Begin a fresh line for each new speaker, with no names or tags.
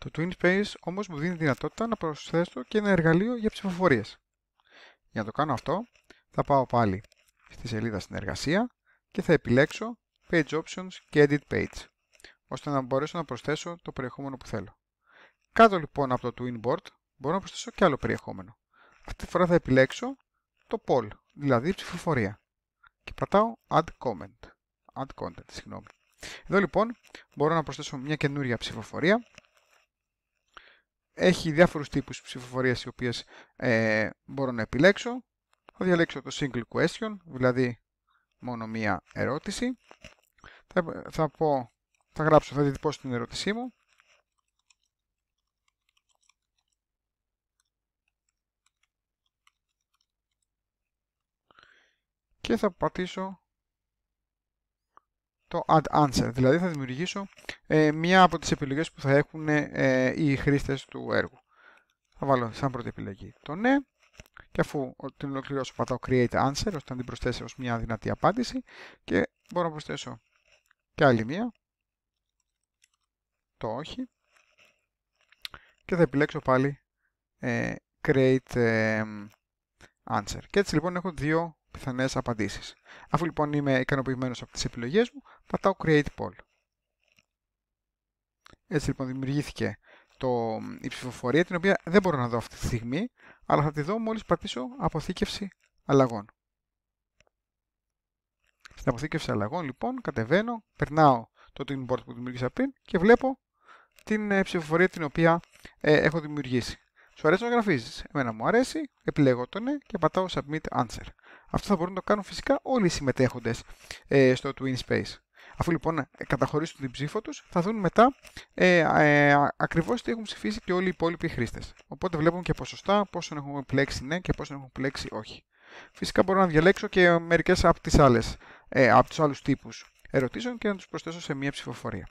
Το TwinSpace όμως μου δίνει δυνατότητα να προσθέσω και ένα εργαλείο για ψηφοφορίες. Για να το κάνω αυτό, θα πάω πάλι στη σελίδα συνεργασία και θα επιλέξω Page Options και Edit Page, ώστε να μπορέσω να προσθέσω το περιεχόμενο που θέλω. Κάτω λοιπόν από το Twinboard μπορώ να προσθέσω και άλλο περιεχόμενο. Αυτή τη φορά θα επιλέξω το poll, δηλαδή ψηφοφορία. Και πατάω Add Content. Συγγνώμη. Εδώ λοιπόν μπορώ να προσθέσω μια καινούρια ψηφοφορία. Έχει διάφορους τύπους ψηφοφορίας οι οποίες μπορώ να επιλέξω. Θα διαλέξω το Single Question, δηλαδή μόνο μία ερώτηση. Θα γράψω, θα διατυπώσω την ερώτησή μου. Και θα πατήσω το Add Answer, δηλαδή θα δημιουργήσω μία από τις επιλογές που θα έχουν οι χρήστες του έργου. Θα βάλω σαν πρώτη επιλογή το ναι και αφού την ολοκληρώσω πατάω Create Answer ώστε να την προσθέσω ως μια δυνατή απάντηση και μπορώ να προσθέσω και άλλη μία, το όχι, και θα επιλέξω πάλι Create Answer. Και έτσι λοιπόν έχω δύο πιθανές απαντήσεις. Αφού λοιπόν είμαι ικανοποιημένος από τις επιλογές μου, πατάω Create Poll. Έτσι λοιπόν δημιουργήθηκε η ψηφοφορία, την οποία δεν μπορώ να δω αυτή τη στιγμή, αλλά θα τη δω μόλις πατήσω αποθήκευση αλλαγών. Στην αποθήκευση αλλαγών λοιπόν κατεβαίνω, περνάω το Twinboard που δημιούργησα πριν και βλέπω την ψηφοφορία την οποία έχω δημιουργήσει. Σου αρέσει να γραφίζεις? Εμένα μου αρέσει, επιλέγω το ναι και πατάω Submit Answer. Αυτό θα μπορούν να το κάνουν φυσικά όλοι οι συμμετέχοντες στο TwinSpace. Αφού λοιπόν καταχωρήσουν την ψήφο τους, θα δουν μετά ακριβώς τι έχουν ψηφίσει και όλοι οι υπόλοιποι χρήστες. Οπότε βλέπουν και ποσοστά, πόσον έχουν επιλέξει ναι και πόσον έχουν επιλέξει όχι. Φυσικά μπορώ να διαλέξω και μερικές από τους άλλους τύπους ερωτήσεων και να τους προσθέσω σε μία ψηφοφορία.